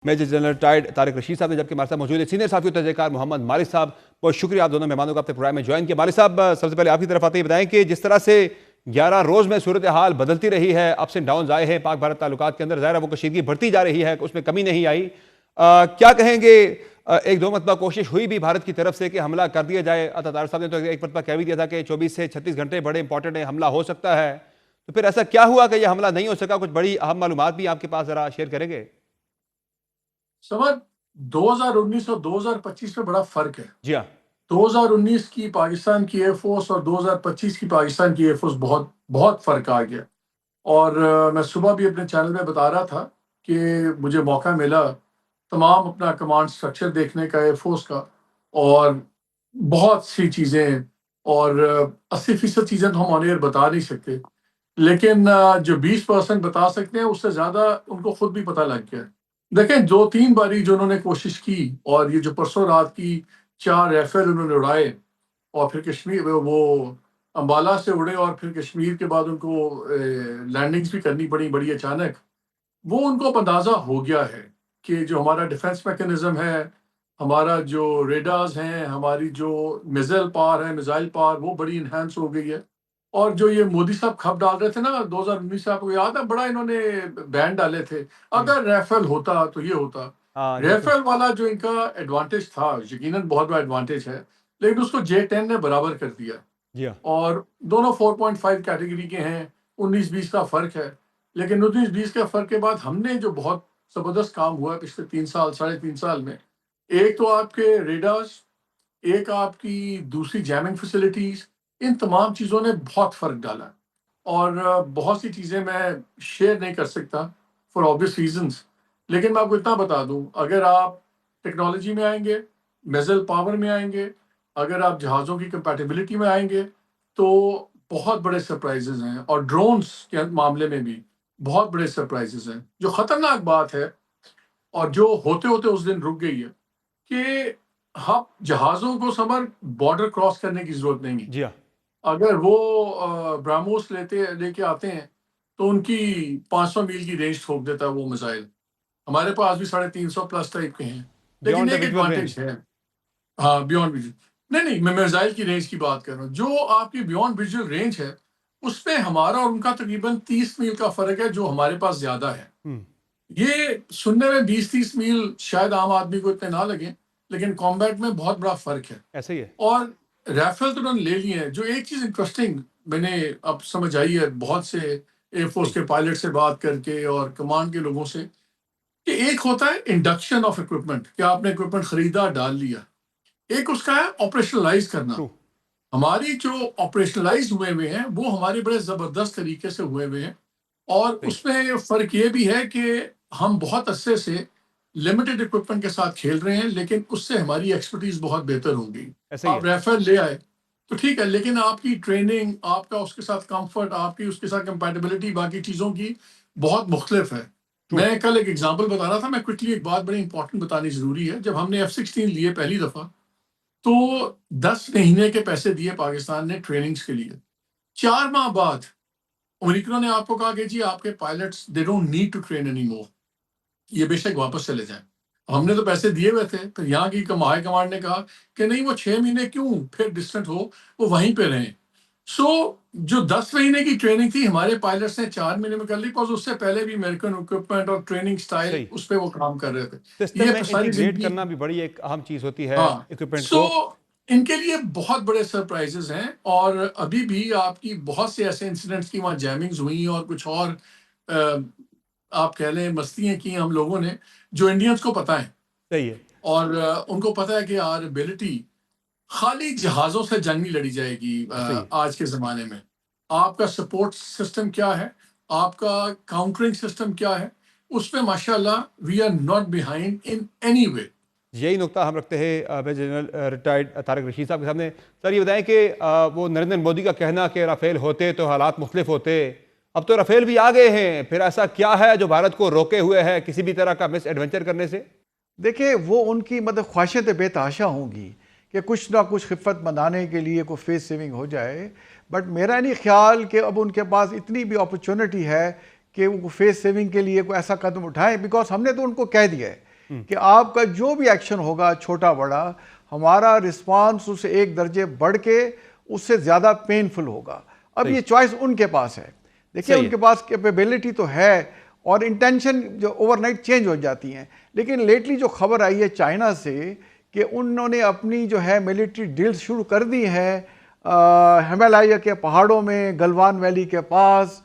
Major general retired Tariq Rashid साहब ने, जबकि हमारे साथ मौजूद है सीनियर साफी तजज़ियाकार मोहम्मद मालिक साहब। बहुत शुक्रिया आप दोनों मेहमानों का अपने प्रोग्राम में ज्वाइन किया। मालिक साहब, सबसे पहले आपकी तरफ आते ही बताएं कि जिस तरह से 11 रोज़ में सूरत हाल बदलती रही है, अप्स एंड डाउन आए हैं पाक भारत ताल्लुकात के अंदर, ज़ाहिर है वो कशीदगी बढ़ती जा रही है, उसमें कमी नहीं आई। क्या कहेंगे, एक दो मरतबा कोशिश हुई भी भारत की तरफ से कि हमला कर दिया जाए। अता साहब ने तो एक मरतबा कह भी दिया था कि 24 से 36 घंटे बड़े इंपॉर्टेंट है, हमला हो सकता है। तो फिर ऐसा क्या हुआ कि यह हमला नहीं हो सका? कुछ बड़ी अहम मालूमात भी आपके पास, जरा शेयर करेंगे? समझ 2019 और 2025 में बड़ा फर्क है। जी हाँ। 2019 की पाकिस्तान की एयरफोर्स और 2025 की पाकिस्तान की एयरफोर्स बहुत बहुत फर्क आ गया। और मैं सुबह भी अपने चैनल में बता रहा था कि मुझे मौका मिला तमाम अपना कमांड स्ट्रक्चर देखने का एयरफोर्स का, और बहुत सी चीज़ें, और 80% चीज़ें तो हम ऑन एयर बता नहीं सकते, लेकिन जो 20% बता सकते हैं उससे ज़्यादा उनको खुद भी पता लग गया। देखें, 2-3 बारी जो उन्होंने कोशिश की, और ये जो परसों रात की 4 राइफल उन्होंने उड़ाए, और फिर कश्मीर वो अम्बाला से उड़े, और फिर कश्मीर के बाद उनको लैंडिंग्स भी करनी पड़ी बड़ी अचानक। वो उनको अब अंदाज़ा हो गया है कि जो हमारा डिफेंस मैकेनिज्म है, हमारा जो रेडार्स हैं, हमारी जो मिसाइल पावर वो बड़ी इन्हांस हो गई है। और जो ये मोदी साहब खप डाल रहे थे ना 2019 से, आपको याद है, बड़ा इन्होंने बैन डाले थे, अगर राइफल होता तो ये होता। हाँ जी, राइफल वाला जो इनका एडवांटेज था, यकीनन बहुत बड़ा एडवांटेज है, लेकिन उसको J10 ने बराबर कर दिया। जी हाँ। और दोनों 4.5 कैटेगरी के हैं, 19-20 का फ़र्क है। लेकिन 19-20 के फ़र्क के बाद हमने जो बहुत ज़बरदस्त काम हुआ है पिछले 3 साल, साढ़े 3 साल में, एक तो आपके रेडार्स, एक आपकी दूसरी जैमिंग फैसिलिटीज़, इन तमाम चीज़ों ने बहुत फ़र्क डाला। और बहुत सी चीज़ें मैं शेयर नहीं कर सकता फॉर ऑब्वियस रीज़न्स, लेकिन मैं आपको इतना बता दूँ, अगर आप टेक्नोलॉजी में आएँगे, मिसाइल पावर में आएँगे, अगर आप जहाज़ों की कंपैटिबिलिटी में आएँगे, तो बहुत बड़े सरप्राइज़ेज़ हैं, और ड्रोन्स के मामले में भी बहुत बड़े सरप्राइज़ेज़ हैं। जो ख़तरनाक बात है, और जो होते-होते उस दिन रुक गई है, कि हम जहाज़ों को समर बॉर्डर क्रॉस करने की ज़रूरत नहीं है। जी हाँ। अगर वो ब्रह्मोस लेके आते हैं, तो उनकी 500 मील की रेंज ठोक देता है वो मिसाइल। हमारे पास भी 350 प्लस टाइप के हैं, लेकिन बियॉन्ड द एक विजुअल रेंज। एडवांटेज है। हाँ, बियॉन्ड विजुअल। नहीं, मैं मिसाइल की रेंज की बात कर रहा हूँ। जो आपकी बियॉन्ड विजुअल रेंज है, उसमें हमारा और उनका तकरीबन 30 मील का फ़र्क है, जो हमारे पास ज़्यादा है। हम्म। ये सुनने में 20-30 मील शायद आम आदमी को इतने ना लगे, लेकिन कॉम्बैट में बहुत बड़ा फ़र्क है। ऐसा ही है। और राइफल तो उन्होंने ले लिए हैं। जो एक चीज़ इंटरेस्टिंग मैंने अब समझ आई है बहुत से एयरफोर्स जी। के पायलट से बात करके और कमांड के लोगों से, कि एक होता है इंडक्शन ऑफ इक्विपमेंट, कि आपने इक्विपमेंट खरीदा, डाल लिया। एक उसका है ऑपरेशनलाइज करना। ट्रू। हमारी जो ऑपरेशनलाइज हुए हैं, वो हमारे बड़े ज़बरदस्त तरीके से हुए हैं। और सही। उसमें फ़र्क ये भी है कि हम बहुत अरसे से लिमिटेड इक्विपमेंट के साथ खेल रहे हैं, लेकिन उससे हमारी एक्सपर्टीज़ बहुत बेहतर हो गई। ऐसा ही आप है। राइफ़ल ले आए, तो ठीक है, लेकिन आपकी ट्रेनिंग, आपका उसके साथ कम्फ़र्ट, आपकी उसके साथ कंपैटिबिलिटी बाकी चीज़ों की बहुत मुख्तलिफ है। ट्रू। मैं कल एक एग्ज़ाम्पल बता रहा था, मैं क्विकली एक बात बड़ी इंपॉर्टेंट बतानी ज़रूरी है। जब हमने F-16 लिए पहली दफ़ा, तो 10 महीने के पैसे दिए पाकिस्तान ने ट्रेनिंग्स के लिए। 4 माह बाद अमेरिकनों ने आपको कहा कि जी आपके pilots they don't need to train any more, ये बेशक वापस चले जाएं। हमने तो पैसे दिए हुए थे, फिर यहाँ की हाई कमांड ने कहा कि नहीं, वो 6 महीने क्यों फिर डिस्टेंट हो, वो वहीं पे रहें। सो जो 10 महीने की ट्रेनिंग थी, हमारे पायलट्स ने 4 महीने में कर ली, बिकॉज उससे पहले भी अमेरिकन इक्विपमेंट और ट्रेनिंग स्टाइल सही। उस पर वो काम कर रहे थे। सिस्टम ये में फिर सारी इंटीग्रेट जिंदगी। करना भी बड़ी एक अहम चीज होती है हाँ, इक्विपमेंट सो को। इनके लिए बहुत बड़े सरप्राइजेस हैं, और अभी भी आपकी बहुत से ऐसे इंसिडेंट्स की वहाँ जैमिंग्स हुई, और कुछ और अ, आप कह लें मस्तियाँ की हम लोगों ने, जो इंडियंस को पता है। सही है। और उनको पता है कि आर एबिलिटी, खाली जहाज़ों से जंग नहीं लड़ी जाएगी सही है। आज के ज़माने में। आपका सपोर्ट सिस्टम क्या है, आपका काउंटरिंग सिस्टम क्या है, उसमें माशाल्लाह we are not behind in any way. यही नुकता हम रखते हैं major general retired Tariq Rashid साहब के सामने। सर ये बताएं कि वो नरेंद्र मोदी का कहना कि राफेल होते तो हालात मुख्तलिफ होते, अब तो राफेल भी आ गए हैं, फिर ऐसा क्या है जो भारत को रोके हुए है किसी भी तरह का मिस एडवेंचर करने से? देखिए, वो उनकी मतलब ख्वाहिशें तो बेतहाशा होंगी कि कुछ ना कुछ खिफ़त मनाने के लिए कोई फेस सेविंग हो जाए, बट मेरा नहीं ख्याल कि अब उनके पास इतनी भी अपॉर्चुनिटी है कि वो फेस सेविंग के लिए कोई ऐसा कदम उठाएं, बिकॉज हमने तो उनको कह दिया है कि आपका जो भी एक्शन होगा छोटा बड़ा, हमारा रिस्पांस उससे एक दर्जे बढ़ के उससे ज़्यादा पेनफुल होगा। अब सही। ये चॉइस उनके पास है। देखिए सही है। उनके पास कैपेबिलिटी तो है और इंटेंशन जो ओवरनाइट चेंज हो जाती हैं, लेकिन लेटली जो खबर आई है चाइना से कि उन्होंने अपनी जो है मिलिट्री डील शुरू कर दी है हिमालय के पहाड़ों में, गलवान वैली के पास,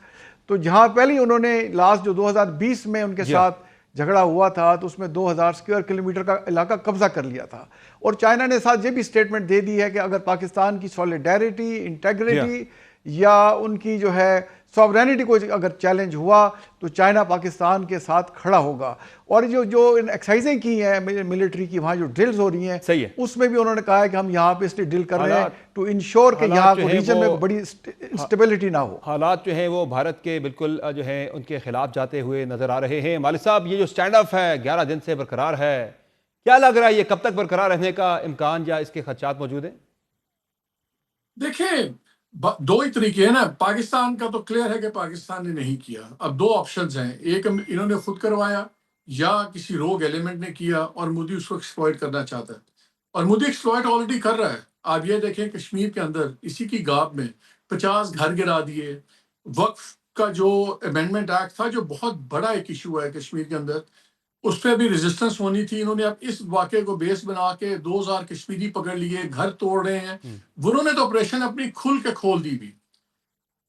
तो जहाँ पहले ही उन्होंने लास्ट जो 2020 में उनके जी हाँ। साथ झगड़ा हुआ था तो उसमें 2000 स्क्वायर किलोमीटर का इलाका कब्जा कर लिया था। और चाइना ने साथ ये भी स्टेटमेंट दे दी है कि अगर पाकिस्तान की सॉलिडेरिटी, इंटेग्रिटी या उनकी जो है सॉवरेनिटी को अगर चैलेंज हुआ तो चाइना पाकिस्तान के साथ खड़ा होगा। और जो जो एक्सरसाइजें की हैं मिलिट्री की, वहाँ जो ड्रिल्स हो रही हैं, सही है। उसमें भी उन्होंने कहा है कि हम यहाँ पे इसलिए ड्रिल कर रहे हैं हालात- टू इंश्योर कि हालात यहाँ जो को है रीजन वो- में बड़ी इंस्टेबिलिटी ना हो। हालात जो हैं वो भारत के बिल्कुल जो है उनके खिलाफ जाते हुए नजर आ रहे हैं। मालिक साहब, ये जो स्टैंड ऑफ है 11 दिन से बरकरार है, क्या लग रहा है ये कब तक बरकरार रहने का इम्कान या इसके खदशात मौजूद हैं? देखिए, दो ही तरीके हैं ना। पाकिस्तान का तो क्लियर है कि पाकिस्तान ने नहीं किया। अब दो ऑप्शंस हैं, एक इन्होंने खुद करवाया या किसी रोग एलिमेंट ने किया और मोदी उसको एक्सप्लॉइट करना चाहता है, और मोदी एक्सप्लॉइट ऑलरेडी कर रहा है। आप ये देखें, कश्मीर के अंदर इसी की गाप में 50 घर गिरा दिए। वक्फ का जो अमेंडमेंट एक्ट था, जो बहुत बड़ा एक इशू है कश्मीर के अंदर, उस पर भी रेजिस्टेंस होनी थी। इन्होंने अब इस वाक़े को बेस बना के 2000 कश्मीरी पकड़ लिए, घर तोड़ रहे हैं। उन्होंने तो ऑपरेशन अपनी खुल के खोल दी भी।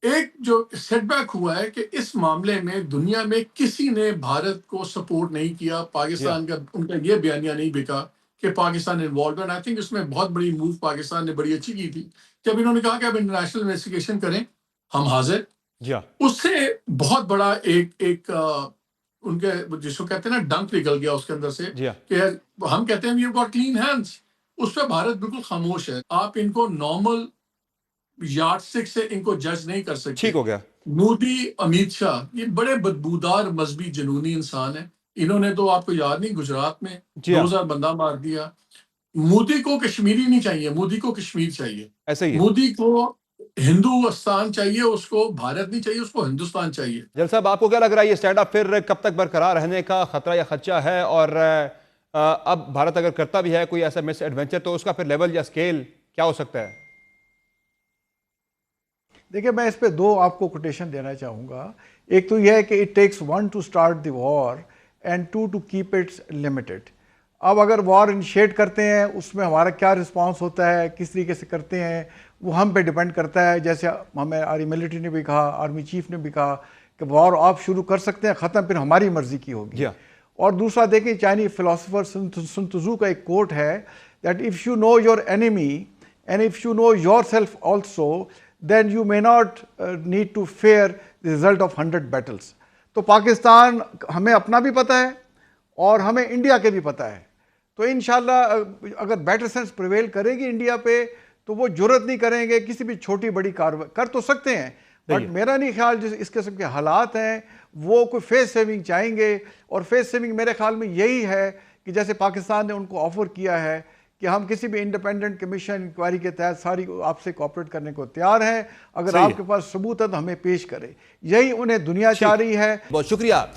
एक जो सेटबैक हुआ है कि इस मामले में दुनिया में किसी ने भारत को सपोर्ट नहीं किया। पाकिस्तान का उनका ये बयानिया नहीं बिका कि पाकिस्तान इन्वॉल्व। आई थिंक इसमें बहुत बड़ी मूव पाकिस्तान ने बड़ी अच्छी की थी जब इन्होंने कहा कि अब इंटरनेशनल इन्वेस्टिगेशन करें, हम हाजिर। जी हाँ। उससे बहुत बड़ा एक उनके जिसको कहते हैं ना, डंक निकल गया उसके अंदर से जी हाँ। कि हम कहते हैं we have got clean hands. उस पर भारत बिल्कुल खामोश है। आप इनको नॉर्मल यार्डस्टिक से इनको जज नहीं कर सकते। ठीक हो गया। मोदी, अमित शाह, ये बड़े बदबूदार मजहबी जुनूनी इंसान है। इन्होंने तो आपको याद नहीं, गुजरात में जी हाँ। 2000 बंदा मार दिया। मोदी को कश्मीरी नहीं चाहिए, मोदी को कश्मीर चाहिए। ऐसा ही है। मोदी को हिंदुस्तान चाहिए, उसको भारत नहीं चाहिए, उसको हिंदुस्तान चाहिए। जल साहब, आपको क्या लग रहा है ये स्टैंड ऑफ फिर कब तक बरकरार रहने का खतरा या खदशा है? और अब भारत अगर करता भी है कोई ऐसा मिस एडवेंचर तो उसका फिर लेवल या स्केल क्या हो सकता है? देखिए, मैं इस पे दो आपको कोटेशन देना चाहूँगा। एक तो यह है कि it takes one to start the war and to keep its limited. अब अगर वॉर इनिशिएट करते हैं, उसमें हमारा क्या रिस्पांस होता है, किस तरीके से करते हैं, वो हम पे डिपेंड करता है। जैसे हमें हमारी मिलिट्री ने भी कहा, आर्मी चीफ ने भी कहा कि वॉर आप शुरू कर सकते हैं, ख़त्म फिर हमारी मर्जी की होगी। और दूसरा देखें, चाइनीज फिलोसोफर sun Tzu का एक कोट है that if you know your enemy and if you know your self also then you may not need to fear the result of 100 battles। तो पाकिस्तान हमें अपना भी पता है और हमें इंडिया के भी पता है। तो इंशाल्लाह अगर बेटर सेंस प्रिवेल करेगी इंडिया पे तो वो जुर्रत नहीं करेंगे किसी भी छोटी बड़ी कार्रवाई। कर तो सकते हैं, बट मेरा नहीं ख्याल जिस इस किस्म के हालात हैं वो कोई फेस सेविंग चाहेंगे। और फेस सेविंग मेरे ख्याल में यही है कि जैसे पाकिस्तान ने उनको ऑफर किया है कि हम किसी भी इंडिपेंडेंट कमीशन इंक्वायरी के तहत सारी आपसे कोऑपरेट करने को तैयार हैं, अगर आपके पास सबूत है तो हमें पेश करें। यही उन्हें दुनिया चाह रही है। बहुत शुक्रिया।